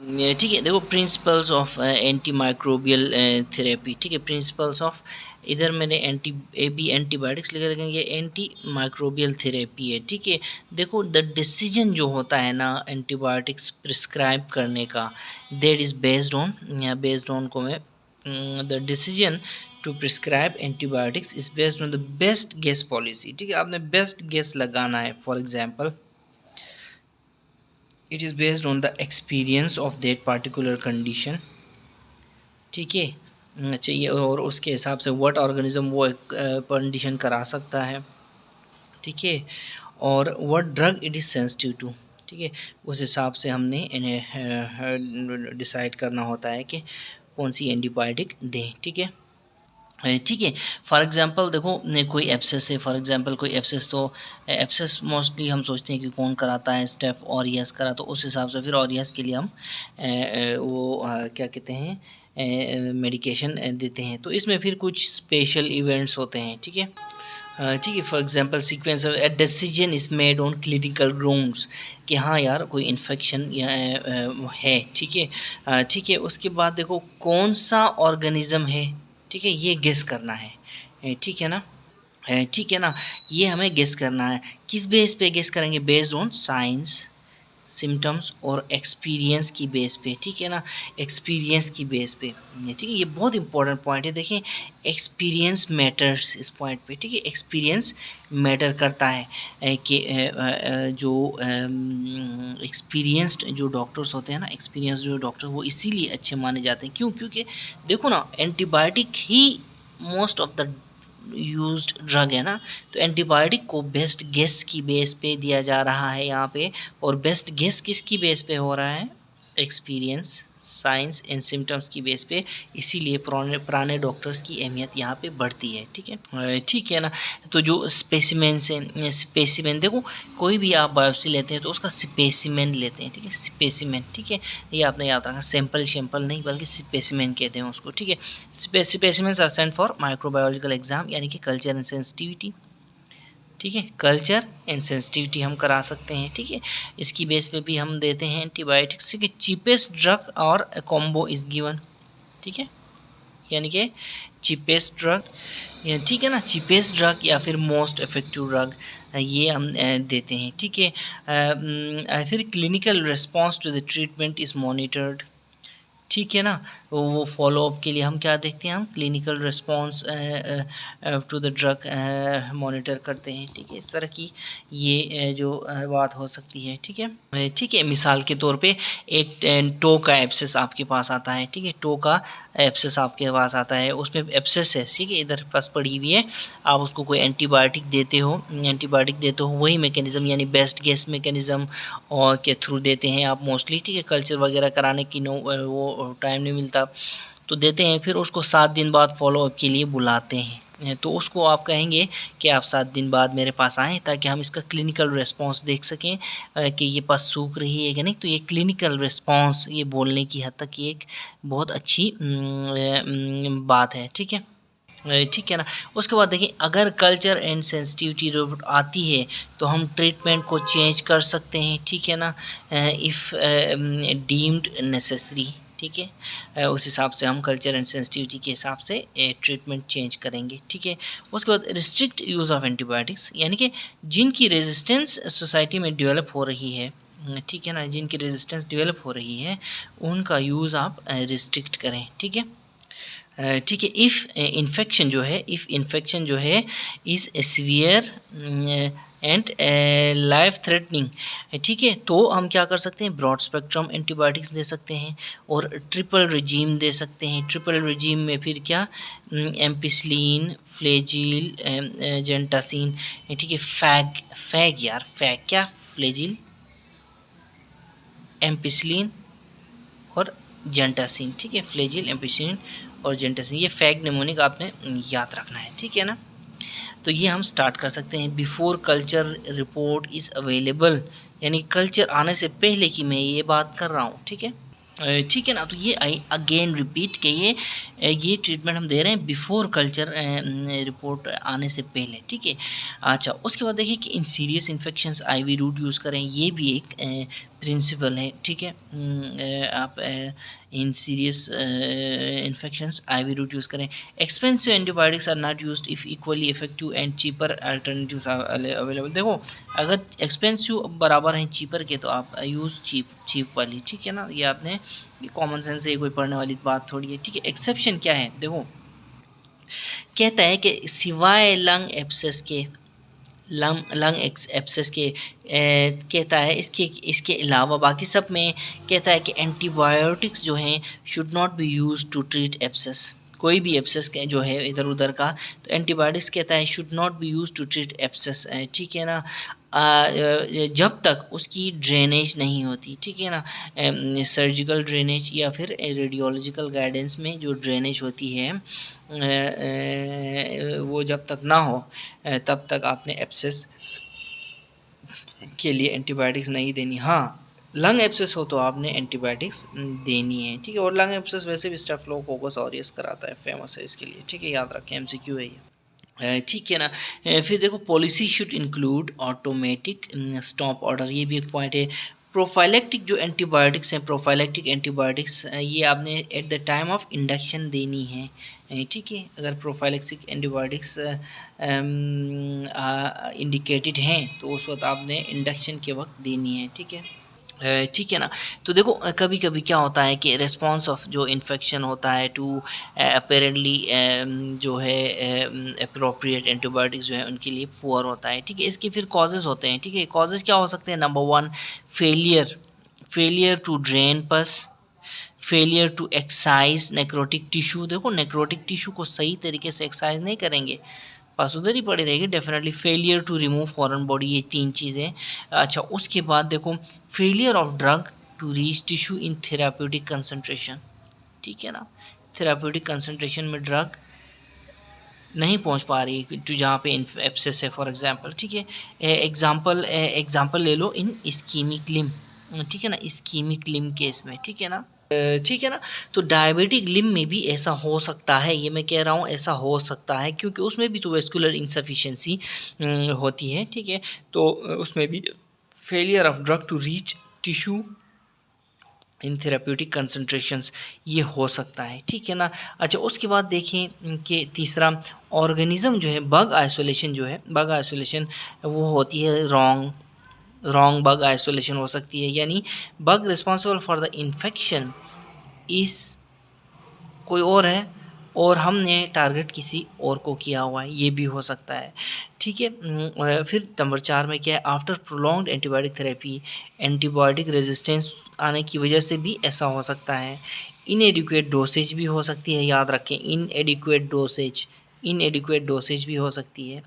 ठीक है, देखो principles of anti microbial therapy. ठीक है, प्रिंसिपल्स ऑफ, इधर मैंने एंटीबायोटिक्स लिखा, लेकिन ये एंटी माइक्रोबियल थेरेपी है। ठीक है, देखो द डिसीजन जो होता है ना एंटीबायोटिक्स प्रिस्क्राइब करने का, दैट इज़ बेस्ड ऑन को मैं the decision to prescribe antibiotics is based on the best guess policy. ठीक है, आपने बेस्ट गेस लगाना है। For example, it is based on the experience of that particular condition. ठीक है, चाहिए, और उसके हिसाब से व्हाट ऑर्गेनिज्म वो कंडीशन करा सकता है। ठीक है, और what drug it is sensitive to. ठीक है, उस हिसाब से हमने इन्हें डिसाइड करना होता है कि कौन सी एंटीबायोटिक दें। ठीक है, ठीक है, फॉर एग्जांपल देखो कोई एब्सेस है, फॉर एग्जांपल कोई एब्सेस, तो एब्सेस मोस्टली हम सोचते हैं कि कौन कराता है, स्टेफ ऑरियस करा, तो उस हिसाब से फिर ऑरियस के लिए हम क्या कहते हैं मेडिकेशन देते हैं। तो इसमें फिर कुछ स्पेशल इवेंट्स होते हैं। ठीक है, ठीक है, for example sequence of a decision is made on clinical grounds, कि हाँ यार कोई इन्फेक्शन या है। ठीक है, ठीक है, उसके बाद देखो कौन सा ऑर्गेनिज्म है। ठीक है, ये गेस करना है। ठीक है ना, ठीक है ना, ये हमें गेस करना है। किस बेस पे गेस करेंगे? बेस्ड ऑन साइंस, सिम्टम्स और एक्सपीरियंस की बेस पे। ठीक है ना, एक्सपीरियंस की बेस पे। ठीक है, ये बहुत इंपॉर्टेंट पॉइंट है। देखें, एक्सपीरियंस मैटर्स इस पॉइंट पे। ठीक है, एक्सपीरियंस मैटर करता है कि जो एक्सपीरियंस्ड जो डॉक्टर्स होते हैं ना, एक्सपीरियंस जो डॉक्टर, वो इसीलिए अच्छे माने जाते हैं। क्यों? क्योंकि देखो ना, antibiotic he most of the used drug है ना, तो एंटीबायोटिक को बेस्ट गेस की बेस पे दिया जा रहा है यहाँ पे। और बेस्ट गेस किसकी बेस पे हो रहा है? एक्सपीरियंस, साइंस एंड सिम्टम्स की बेस पे। इसीलिए पुराने डॉक्टर्स की अहमियत यहाँ पे बढ़ती है। ठीक है, ठीक है ना। तो जो स्पेसिमेन से, स्पेसिमेन देखो, कोई भी आप बायोप्सी लेते हैं तो उसका स्पेसिमेन लेते हैं। ठीक है, स्पेसिमेन। ठीक है, ये आपने याद रखना, सैंपल नहीं बल्कि स्पेसिमेन कहते हैं उसको। ठीक है, specimens are sent for microbiological exam, यानी कि कल्चर एंड सेंसिटिविटी। ठीक है, कल्चर एंड सेंसिटिविटी हम करा सकते हैं। ठीक है, इसकी बेस पे भी हम देते हैं एंटीबायोटिक्स। ठीक है, चीपेस्ट ड्रग और कॉम्बो इज गिवन। ठीक है, यानी कि चीपेस्ट ड्रग, ठीक है ना, चीपेस्ट ड्रग या फिर मोस्ट इफेक्टिव ड्रग, ये हम देते हैं। ठीक है, फिर clinical response to the treatment is monitored. ठीक है ना, वो फॉलोअप के लिए हम क्या देखते हैं? हम clinical response to the drug monitor करते हैं। ठीक है, इस तरह की ये जो बात हो सकती है। ठीक है, ठीक है, मिसाल के तौर पे एक टो का एब्सेस आपके पास आता है। ठीक है, टो का एब्सेस आपके पास आता है, उसमें एब्सेस है। ठीक है, इधर पास पड़ी हुई है, आप उसको कोई एंटीबायोटिक देते हो, वही मैकेनिज़्म यानी बेस्ट गेस मैकेनिज़्म और के थ्रू देते हैं आप मोस्टली। ठीक है, कल्चर वगैरह कराने की वो टाइम नहीं मिलता, तो देते हैं। फिर उसको 7 दिन बाद फॉलोअप के लिए बुलाते हैं, तो उसको आप कहेंगे कि आप 7 दिन बाद मेरे पास आएँ, ताकि हम इसका क्लिनिकल रिस्पांस देख सकें कि ये पस सूख रही है कि नहीं। तो ये क्लिनिकल रिस्पांस, ये बोलने की हद तक ये एक बहुत अच्छी बात है। ठीक है, ठीक है ना। उसके बाद देखिए, अगर कल्चर एंड सेंसिटिविटी रिपोर्ट आती है तो हम ट्रीटमेंट को चेंज कर सकते हैं। ठीक है ना, इफ़ डीम्ड नेसेसरी। ठीक है, उस हिसाब से हम कल्चर एंड सेंसिटिविटी के हिसाब से ट्रीटमेंट चेंज करेंगे। ठीक है, उसके बाद रिस्ट्रिक्ट यूज़ ऑफ एंटीबायोटिक्स, यानी कि जिनकी रेजिस्टेंस सोसाइटी में डेवलप हो रही है। ठीक है ना, जिनकी रेजिस्टेंस डेवलप हो रही है उनका यूज़ आप रिस्ट्रिक्ट करें। ठीक है, ठीक है, इफ़ इन्फेक्शन जो है is severe and life threatening. ठीक है, तो हम क्या कर सकते हैं? ब्रॉड स्पेक्ट्रम एंटीबायोटिक्स दे सकते हैं और ट्रिपल रिजीम दे सकते हैं। ट्रिपल रिजीम में फिर क्या? एम्पिसिलिन, फ्लेजिल, जेंटासिन। ठीक है, फैग क्या? फ्लेजिल, एम्पिसिलिन और जेंटासिन। ठीक है, फ्लेजिल, एम्पिसिलिन और जेंटासिन, ये फैग निमोनिक आपने याद रखना है। ठीक है ना, तो ये हम स्टार्ट कर सकते हैं। Before culture report is available, यानी कल्चर आने से पहले की मैं ये बात कर रहा हूँ। ठीक है, ठीक है ना, तो ये अगेन रिपीट के ये ट्रीटमेंट हम दे रहे हैं बिफोर कल्चर रिपोर्ट आने से पहले। ठीक है, अच्छा, उसके बाद देखिए कि in serious infections IV route use करें, ये भी एक प्रिंसिपल है, ठीक है। आप in serious infections IV route use करें। Expensive antibiotics are not used if equally effective and cheaper alternatives are available. देखो अगर एक्सपेंसिव बराबर हैं चीपर के तो आप यूज़ चीप वाली, ठीक है ना। ये आपने कॉमन सेंस से कोई पढ़ने वाली बात थोड़ी है, ठीक है। एक्सेप्शन क्या है, देखो कहता है कि सिवाय लंग एब्सेस के, लंग एब्सेस के कहता है इसके इसके अलावा बाकी सब में कहता है कि एंटीबायोटिक्स जो हैं should not be use to treat abscess. कोई भी एब्सेस जो है इधर उधर का, तो एंटीबायोटिक्स कहता है should not be use to treat abscess, ठीक है ना। जब तक उसकी ड्रेनेज नहीं होती, ठीक है ना। सर्जिकल ड्रेनेज या फिर रेडियोलॉजिकल गाइडेंस में जो ड्रेनेज होती है वो जब तक ना हो तब तक आपने एब्सेस के लिए एंटीबायोटिक्स नहीं देनी। हाँ, लंग एब्सेस हो तो आपने एंटीबायोटिक्स देनी है, ठीक है। और लंग एब्सेस वैसे भी स्टेफिलोकोकस ऑरियस कराता है, फेमस है इसके लिए, ठीक है। याद रखें, एमसीक्यू है ये, ठीक है ना। फिर देखो policy should include automatic stop order, ये भी एक पॉइंट है। प्रोफाइलेक्टिक जो एंटीबायोटिक्स हैं, प्रोफाइलेक्टिक एंटीबायोटिक्स ये आपने at the time of induction देनी है, ठीक है। अगर प्रोफाइलेक्टिक एंटीबायोटिक्स इंडिकेटेड हैं तो उस वक्त आपने इंडक्शन के वक्त देनी है, ठीक है, ठीक है ना। तो देखो कभी कभी क्या होता है कि रिस्पांस ऑफ जो इन्फेक्शन होता है टू अपेरेंटली जो है अप्रोप्रिएट एंटीबायोटिक्स जो है उनके लिए पुअर होता है, ठीक है। इसके फिर कॉजेज़ होते हैं, ठीक है। कॉजेज़ क्या हो सकते हैं, number 1 failure to drain pus, failure to excise necrotic tissue. देखो नेक्रोटिक टिश्यू को सही तरीके से एक्साइज नहीं करेंगे, पास उधर ही पड़ी रहेगी definitely. Failure to remove foreign body, ये 3 चीज़ें। अच्छा, उसके बाद देखो failure of drug to reach tissue in therapeutic concentration, ठीक है ना। थेराप्यूटिक कंसंट्रेशन में ड्रग नहीं पहुंच पा रही है जो जहाँ पे एब्सेस है फॉर एग्जांपल, ठीक है। एग्जांपल ले लो इन इस्कीमिक लिम, ठीक है ना, इस्कीमिक लिम केस में, ठीक है ना, ठीक है ना। तो डायबिटिक लिम में भी ऐसा हो सकता है, ये मैं कह रहा हूँ ऐसा हो सकता है क्योंकि उसमें भी तो वेस्कुलर इंसफिशिएंसी होती है, ठीक है। तो उसमें भी failure of drug to reach tissue in therapeutic concentrations ये हो सकता है, ठीक है ना। अच्छा, उसके बाद देखें कि तीसरा ऑर्गेनिज्म जो है बग आइसोलेशन, जो है बग आइसोलेशन वो होती है रॉन्ग बग आइसोलेशन हो सकती है, यानी bug responsible for the infection इस कोई और है और हमने टारगेट किसी और को किया हुआ है, ये भी हो सकता है, ठीक है। फिर नंबर 4 में क्या है, after prolonged antibiotic therapy antibiotic resistance आने की वजह से भी ऐसा हो सकता है। इनएडिक्वेट डोसेज भी हो सकती है, याद रखें इनएडिक्वेट डोसेज भी हो सकती है,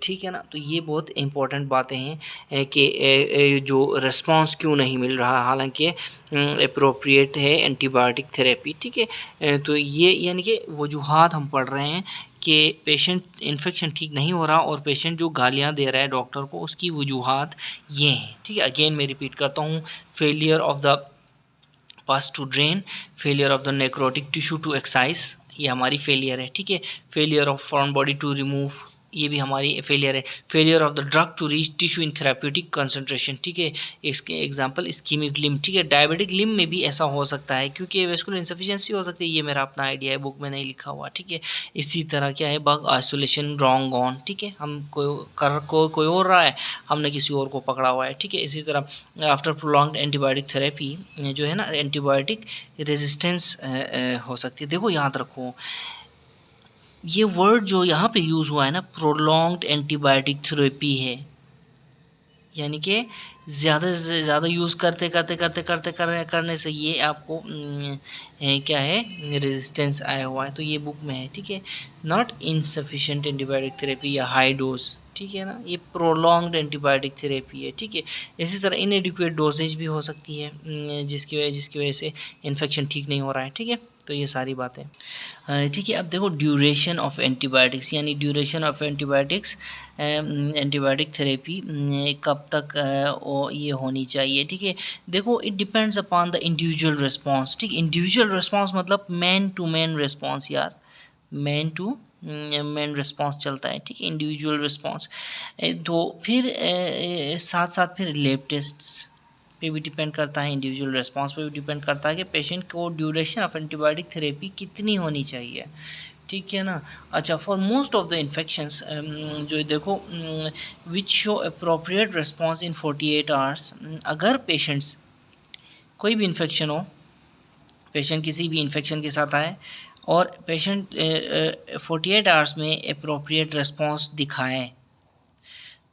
ठीक है ना। तो ये बहुत इंपॉर्टेंट बातें हैं कि जो रिस्पांस क्यों नहीं मिल रहा हालांकि अप्रोप्रिएट है एंटीबायोटिक थेरेपी, ठीक है। तो ये यानी कि वजूहात हम पढ़ रहे हैं कि पेशेंट इन्फेक्शन ठीक नहीं हो रहा और पेशेंट जो गालियाँ दे रहा है डॉक्टर को, उसकी वजूहात ये हैं, ठीक है। अगेन मैं रिपीट करता हूँ, failure of the pus to drain, failure of the necrotic tissue to excise, ये हमारी फेलियर है, ठीक है। Failure of foreign body to remove, ये भी हमारी फेलियर है। Failure of the drug to reach tissue in therapeutic concentration, ठीक है। इसके एग्जांपल इस्कीमिक लिम, ठीक है। डायबिटिक लिम में भी ऐसा हो सकता है क्योंकि वेस्कुलर इंसफिशिएंसी हो सकती है, ये मेरा अपना आइडिया है, बुक में नहीं लिखा हुआ, ठीक है। इसी तरह क्या है, बग आइसोलेशन रॉन्ग ऑन, ठीक है, हम कोई और रहा है, हमने किसी और को पकड़ा हुआ है, ठीक है। इसी तरह आफ्टर प्रोलॉन्ग्ड एंटीबायोटिक थेरेपी जो है ना, एंटीबायोटिक रेजिस्टेंस हो सकती है। देखो याद रखो ये वर्ड जो यहाँ पे यूज़ हुआ है ना, प्रोलॉन्ग्ड एंटीबायोटिक थेरेपी है, यानी कि ज़्यादा से ज़्यादा यूज़ करने से ये आपको क्या है, रेजिस्टेंस आया हुआ है, तो ये बुक में है, ठीक है। नॉट इनसफिशिएंट एंटीबायोटिक थेरेपी या हाई डोज, ठीक है ना, ये प्रोलॉन्ग्ड एंटीबायोटिक थेरेपी है, ठीक है। इसी तरह इनएडिक्वेट डोजेज भी हो सकती है जिसकी वजह से इन्फेक्शन ठीक नहीं हो रहा है, ठीक है। तो ये सारी बातें, ठीक है। अब देखो ड्यूरेशन ऑफ एंटीबायोटिक्स, यानी duration of antibiotics antibiotic therapy कब तक ये होनी चाहिए, ठीक है। देखो it depends upon the individual response, ठीक। इंडिविजुअल रिस्पांस मतलब मैन टू मैन रिस्पांस, यार मैन टू मैन रिस्पांस चलता है, ठीक है, इंडिविजुअल रिस्पांस। तो फिर साथ साथ फिर लैब टेस्ट्स, पे भी डिपेंड करता है, इंडिविजुअल रेस्पॉन्स पे भी डिपेंड करता है कि पेशेंट को ड्यूरेशन ऑफ एंटीबायोटिक थेरेपी कितनी होनी चाहिए, ठीक है ना। अच्छा, for most of the infections जो देखो which show appropriate response in 48 hours, अगर पेशेंट्स कोई भी इन्फेक्शन हो, पेशेंट किसी भी इन्फेक्शन के साथ आए और पेशेंट 48 आवर्स में अप्रोप्रिएट रिस्पॉन्स दिखाए,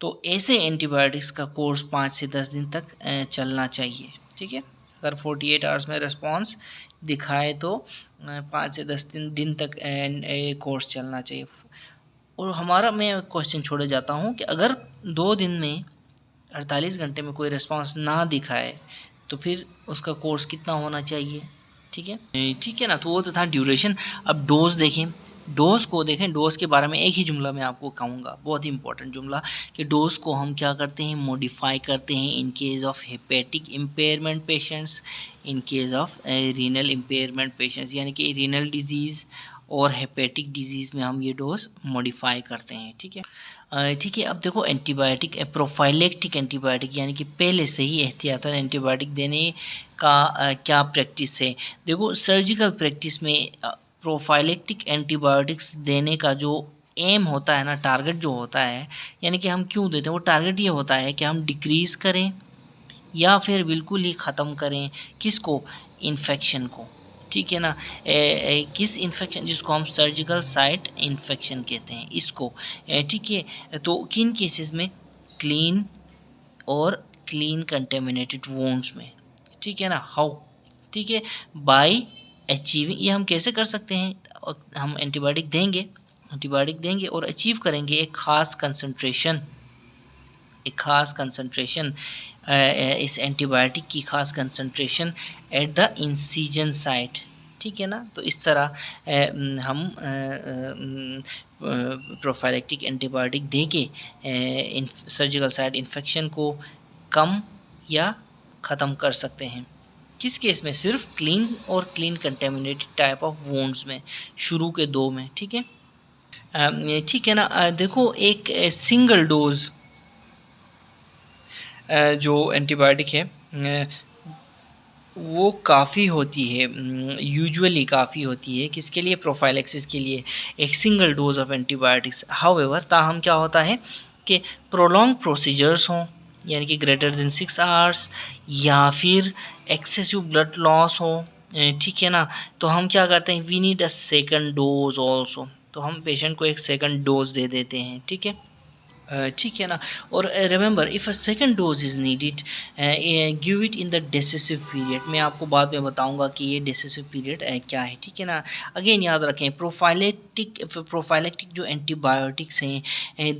तो ऐसे एंटीबायोटिक्स का कोर्स 5 से 10 दिन तक चलना चाहिए, ठीक है। अगर 48 आवर्स में रिस्पॉन्स दिखाए तो 5 से 10 दिन तक कोर्स चलना चाहिए। और हमारा मैं क्वेश्चन छोड़े जाता हूँ कि अगर 2 दिन में 48 घंटे में कोई रिस्पॉन्स ना दिखाए तो फिर उसका कोर्स कितना होना चाहिए, ठीक है, ठीक है ना। तो वो तो था ड्यूरेशन। अब डोज देखें, डोज को देखें। डोज के बारे में एक ही जुमला मैं आपको कहूँगा, बहुत ही इंपॉर्टेंट जुमला, कि डोज को हम क्या करते हैं, मॉडिफाई करते हैं in case of hepatic impairment patients, in case of renal impairment patients, यानी कि रीनल डिजीज़ और हेपेटिक डिजीज़ में हम ये डोज मॉडिफाई करते हैं, ठीक है। ठीक है, अब देखो एंटीबायोटिक, प्रोफाइलेक्टिक एंटीबायोटिक यानी कि पहले से ही एहतियातन एंटीबायोटिक देने का क्या प्रैक्टिस है। देखो सर्जिकल प्रैक्टिस में प्रोफाइलेक्टिक एंटीबायोटिक्स देने का जो एम होता है ना, टारगेट जो होता है, यानी कि हम क्यों देते हैं, वो टारगेट ये होता है कि हम डिक्रीज़ करें या फिर बिल्कुल ही ख़त्म करें किसको, इन्फेक्शन को, ठीक है ना। किस इन्फेक्शन, जिसको हम सर्जिकल साइट इन्फेक्शन कहते हैं इसको, ठीक है। तो किन केसेस में, क्लीन और क्लीन कंटेमिनेटेड वोंड्स में, ठीक है ना। हाउ, ठीक है, बाय अचीविंग, ये हम कैसे कर सकते हैं, हम एंटीबायोटिक देंगे और अचीव करेंगे एक ख़ास कंसंट्रेशन, इस एंटीबायोटिक की ख़ास concentration at the incision site, ठीक है ना। तो इस तरह हम प्रोफाइलेक्टिक एंटीबायोटिक दे के सर्जिकल साइट इन्फेक्शन को कम या ख़त्म कर सकते हैं। किस केस में, सिर्फ क्लीन और क्लीन कंटेमिनेटेड टाइप ऑफ वोंड्स में, शुरू के 2 में, ठीक है, ठीक है ना। देखो एक सिंगल डोज जो एंटीबायोटिक है वो काफ़ी होती है, यूजुअली काफ़ी होती है, किसके लिए, प्रोफाइलेक्सिस के लिए, एक single dose of antibiotics. However ताहम क्या होता है कि प्रोलॉन्ग प्रोसीजर्स हों, यानी कि ग्रेटर देन 6 आवर्स, या फिर एक्सेसिव ब्लड लॉस हो, ठीक है ना, तो हम क्या करते हैं, we need a second dose also, तो हम पेशेंट को एक सेकंड डोज दे देते हैं, ठीक है, ठीक है ना। और remember, if a second dose is needed give it in the decisive period. मैं आपको बाद में बताऊंगा कि ये डिसेसिव पीरियड क्या है, ठीक है ना। अगेन याद रखें, प्रोफाइलेक्टिक जो एंटीबायोटिक्स हैं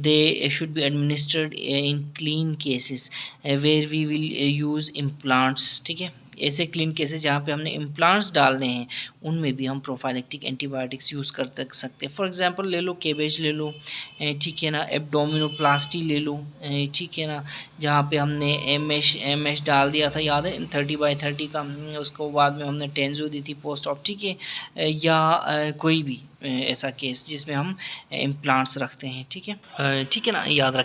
they should be administered in clean cases where we will use implants, ठीक है। ऐसे क्लीन केसेस जहाँ पे हमने इम्प्लांट्स डालने हैं उनमें भी हम प्रोफाइलेक्टिक एंटीबायोटिक्स यूज़ कर सकते हैं। फॉर एग्जांपल ले लो, केबेज ले लो, ठीक है ना, एब्डोमिनोप्लास्टी ले लो, ठीक है ना, जहाँ पे हमने एम एच डाल दिया था, याद है, 30/30 का, उसको बाद में हमने टेंजो दी थी पोस्ट ऑप, ठीक है, या कोई भी ऐसा केस जिसमें हम इम्प्लांट्स रखते हैं, ठीक है ना। याद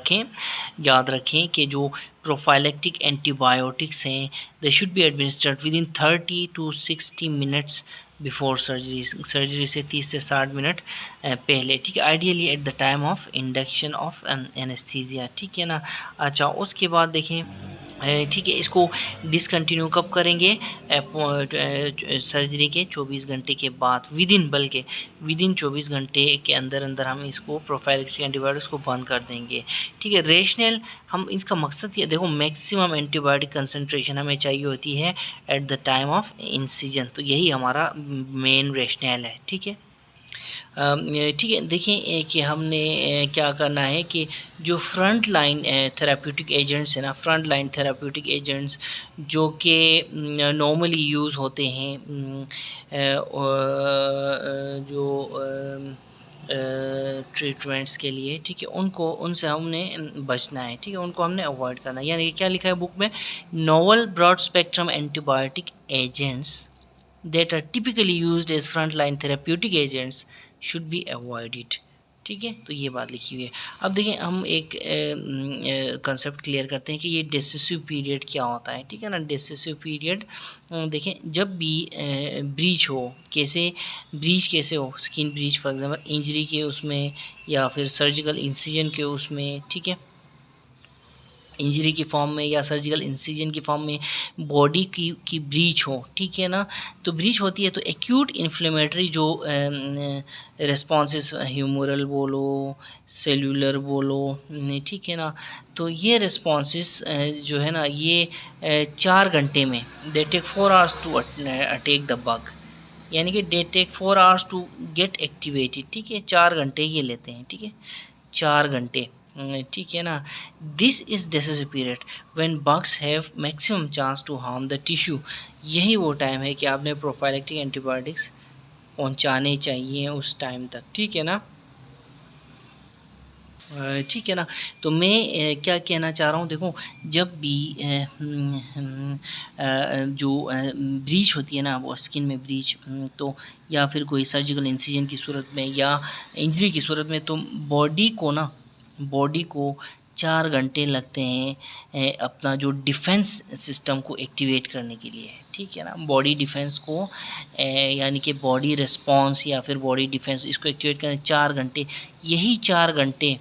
रखें कि जो प्रोफाइलेक्टिक एंटीबायोटिक्स हैं they should be administered with in 30 to 60 minutes before surgery से 30 से 60 मिनट पहले, ठीक है, ideally at the time of induction of anaesthesia, ठीक है ना। अच्छा, उसके बाद देखें, ठीक है, इसको डिसकंटिन्यू कब करेंगे, सर्जरी के 24 घंटे के बाद, विद इन 24 घंटे के अंदर हम इसको प्रोफाइलेक्टिक एंटीबायोटिक्स को बंद कर देंगे, ठीक है। रेशनल, हम इसका मकसद ये देखो, मैक्सिमम एंटीबायोटिक कंसंट्रेशन हमें चाहिए होती है at the time of incision, तो यही हमारा मेन रेशनल है, ठीक है। ठीक है, देखिए कि हमने क्या करना है कि जो फ्रंट लाइन थेराप्यूटिक एजेंट्स है ना, फ्रंट लाइन थेराप्यूटिक एजेंट्स जो कि नॉर्मली यूज़ होते हैं, जो ट्रीटमेंट्स के लिए, ठीक है, उनसे हमने बचना है, ठीक है, उनको हमने अवॉइड करना है। यानी क्या लिखा है बुक में, novel broad spectrum antibiotic agents that are typically used as frontline therapeutic agents should be avoided, ठीक है, तो ये बात लिखी हुई है। अब देखें हम एक कंसेप्ट क्लियर करते हैं कि ये डिसेसिव पीरियड क्या होता है, ठीक है ना। डिसेसिव पीरियड देखें जब भी ब्रीच हो, कैसे ब्रीच कैसे हो, skin breach for example injury के उसमें या फिर सर्जिकल इंसिजन के उसमें, ठीक है, इंजरी की फॉर्म में या सर्जिकल इंसिजन की फॉर्म में बॉडी की ब्रीच हो, ठीक है ना। तो ब्रीच होती है तो एक्यूट इन्फ्लेमेटरी जो रिस्पॉन्सेस, ह्यूमरल बोलो, सेलुलर बोलो, ठीक है ना, तो ये रिस्पॉन्सेस जो है ना ये 4 घंटे में, they take 4 hours to attack the bug, यानी कि they take 4 hours to get activated, ठीक है, 4 घंटे ये लेते हैं, ठीक है, 4 घंटे, ठीक है ना। This is decisive period when bugs have maximum chance to harm the tissue. यही वो टाइम है कि आपने प्रोफाइलेक्टिक एंटीबायोटिक्स पहुंचाने चाहिए उस टाइम तक, ठीक है ना। ठीक है ना। तो मैं क्या कहना चाह रहा हूँ, देखो जब भी जो ब्रीच होती है ना, वो स्किन में ब्रीच, तो या फिर कोई सर्जिकल इंसिजन की सूरत में या इंजरी की सूरत में, तो बॉडी को 4 घंटे लगते हैं अपना जो डिफेंस सिस्टम को एक्टिवेट करने के लिए, ठीक है ना। बॉडी डिफेंस को यानी कि बॉडी रिस्पॉन्स या फिर बॉडी डिफेंस, इसको एक्टिवेट करने 4 घंटे। यही 4 घंटे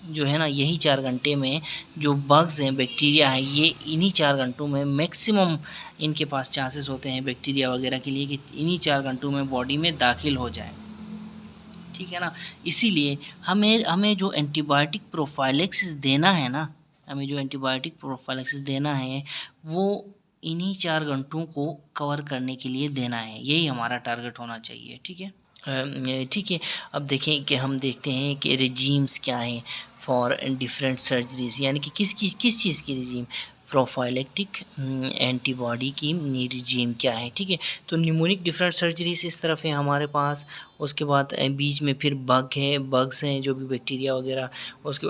जो है ना, यही 4 घंटे में जो बग्स हैं, बैक्टीरिया है, ये इन्हीं 4 घंटों में मैक्सिमम इनके पास चांसेस होते हैं बैक्टीरिया वगैरह के लिए कि इन्हीं 4 घंटों में बॉडी में दाखिल हो जाए, ठीक है ना। इसीलिए हमें जो एंटीबायोटिक प्रोफाइलेक्सिस देना है ना, हमें जो एंटीबायोटिक प्रोफाइलेक्सिस देना है वो इन्हीं 4 घंटों को कवर करने के लिए देना है, यही हमारा टारगेट होना चाहिए, ठीक है। ठीक है, अब देखें कि हम देखते हैं कि रिजीम्स क्या हैं फॉर डिफरेंट सर्जरीज, यानी कि किस चीज़ की रिजीम, प्रोफाइलेक्टिक एंटीबॉडी की रिजीम क्या है, ठीक है। तो न्यूमोनिक डिफरेंट सर्जरीज इस तरफ है हमारे पास, उसके बाद बीच में फिर बग्स हैं जो भी बैक्टीरिया वगैरह, उसके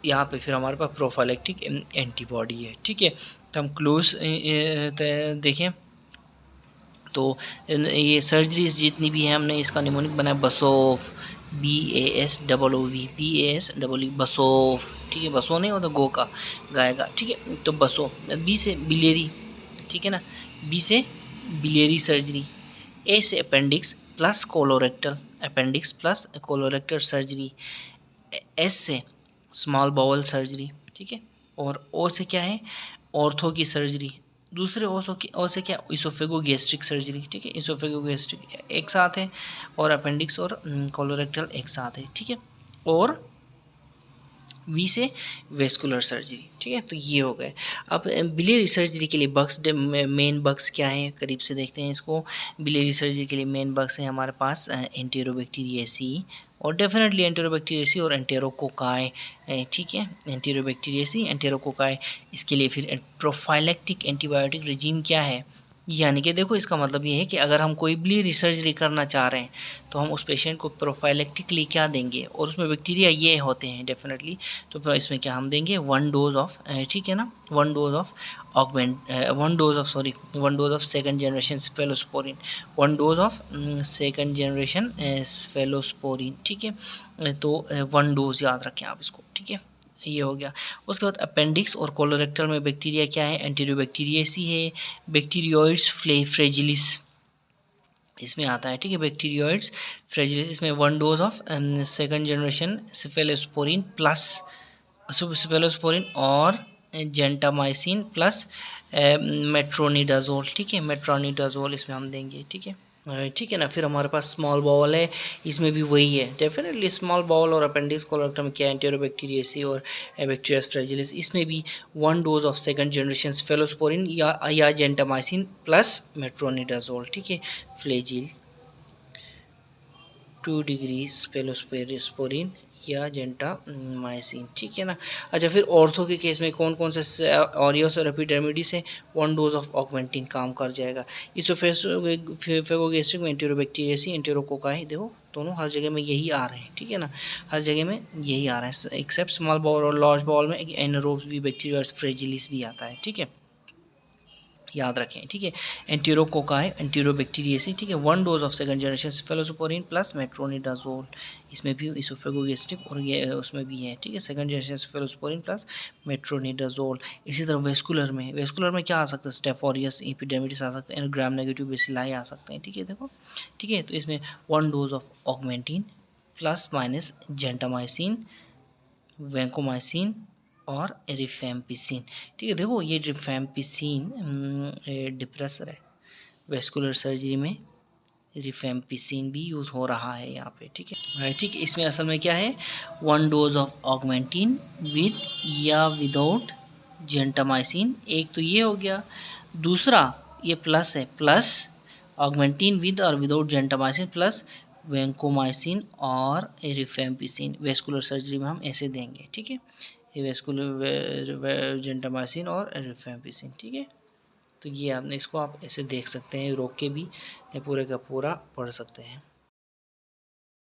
यहाँ पे फिर हमारे पास प्रोफाइलेक्टिक एंटीबॉडी है, ठीक है। तो हम क्लोज देखें तो ये सर्जरीज जितनी भी हैं हमने इसका निमोनिक बनाया बसोफ, BASOOV, बसोफ, ठीक है। बसो नहीं होता गो का, गाय का, ठीक है। तो बसो, बी से बिलेरी, ठीक है ना, बी से बिलेरी सर्जरी, ए से appendix plus colorectal, appendix plus colorectal surgery, S से स्मॉल बाउल सर्जरी, ठीक है। और ओ से क्या है, ऑर्थो की सर्जरी, दूसरे ओ से क्या, इसोफेगो गैस्ट्रिक सर्जरी, ठीक है। इसोफेगो गैस्ट्रिक एक साथ है और अपेंडिक्स और कोलोरेक्टल एक साथ है, ठीक है। और वी से वेस्कुलर सर्जरी, ठीक है। तो ये हो गए। अब बिलियरी सर्जरी के लिए बग्स, मेन बग्स क्या हैं, करीब से देखते हैं इसको। बिलियरी सर्जरी के लिए मेन बग्स हैं हमारे पास एंटेरोबैक्टीरियासी, और डेफिनेटली एंटेरोबैक्टीरियासी और एंटेरोकोकाई, ठीक है। एंटेरोबैक्टीरियासी, एंटेरोकोकाई, इसके लिए फिर प्रोफाइलेक्टिक एंटीबायोटिक रिजीम क्या है, यानी कि देखो इसका मतलब ये है कि अगर हम कोई भी सर्जरी करना चाह रहे हैं तो हम उस पेशेंट को प्रोफाइलेक्टिकली क्या देंगे, और उसमें बैक्टीरिया ये होते हैं डेफिनेटली, तो इसमें क्या हम देंगे 1 डोज ऑफ, ठीक है ना, 1 dose of one dose of second generation cephalosporin, 1 dose of second generation cephalosporin, ठीक है। तो 1 डोज याद रखें आप इसको, ठीक है। ये हो गया। उसके बाद अपेंडिक्स और कोलोरेक्टल में बैक्टीरिया क्या है, एंटेरोबैक्टीरियासी है, बैक्टीरियोइड्स फ्रेजिलिस इसमें आता है, ठीक है। बैक्टीरियोइड्स फ्रेजिलिस, इसमें 1 dose of second generation cephalosporin plus cephalosporin और जेंटामाइसिन प्लस मेट्रोनिडाजोल, ठीक है। मेट्रोनिडाजोल इसमें हम देंगे, ठीक है। ठीक है ना। फिर हमारे पास स्मॉल बाउल है, इसमें भी वही है डेफिनेटली। स्मॉल बाउल और अपेंडिक्स कोलोरेक्टल में क्या, एंटेरोबैक्टीरियासी और बैक्टीरिया फ्रेजिलिस, इसमें भी 1 डोज ऑफ सेकंड जनरेशन फेलोस्पोरिन या जेंटामाइसिन प्लस मेट्रोनिडाजोल, ठीक है। फ्लेजिल 2 डिग्री फेलोस्पोरिन या जेंटामाइसिन, ठीक है ना। अच्छा, फिर ऑर्थो के केस में कौन कौन से ऑरियस और एपिडर्मिडिस है, 1 डोज ऑफ ऑगमेंटिन काम कर जाएगा। इसोफेगोगैस्ट्रिक में एंटेरोबैक्टीरियासी, एंटेरोकोकाई, देखो दोनों हर जगह में यही आ रहे हैं, ठीक है ना, हर जगह में यही आ रहा है एक्सेप्ट स्मॉल बाउल और लार्ज बाउल में एनारोब्स भी बैक्टीरिया फ्रेजिलिस भी आता है, ठीक है। याद रखें, ठीक है। एंटेरोकोकाई, एंटेरोबैक्टीरियसी, ठीक है। 1 dose of second generation cephalosporin plus metronidazole, इसमें भी इसोफेगोगैस्ट्रिक और ये उसमें भी है, ठीक है। Second generation cephalosporin plus metronidazole. इसी तरह वेस्कुलर में क्या आ सकता है, स्टेफोरियस एपिडेमिडिस आ सकते हैं, ग्राम नेगेटिव बेसिलाई आ सकते हैं, ठीक है। देखो, ठीक है, तो इसमें 1 dose of Augmentin plus minus gentamicin, vancomycin और रिफेम्पिसिन, ठीक है। देखो ये रिफेम्पिसिन डिप्रेसर है, वेस्कुलर सर्जरी में रिफेम्पिसिन भी यूज़ हो रहा है यहाँ पे, ठीक है। ठीक है, इसमें असल में क्या है, 1 डोज ऑफ ऑगमेंटिन विद या विदाउट जेंटामाइसिन, एक तो ये हो गया। दूसरा ये प्लस है, प्लस ऑगमेंटिन विद और विदाउट जेंटामाइसिन प्लस वैंकोमाइसिन और रिफेम्पिसिन। वेस्कुलर सर्जरी में हम ऐसे देंगे, ठीक है, ये वेस्कुलर जेंटामाइसिन और रिफेम्पिसिन, ठीक है। तो ये आपने इसको आप ऐसे देख सकते हैं, रोक के भी पूरे का पूरा पढ़ सकते हैं।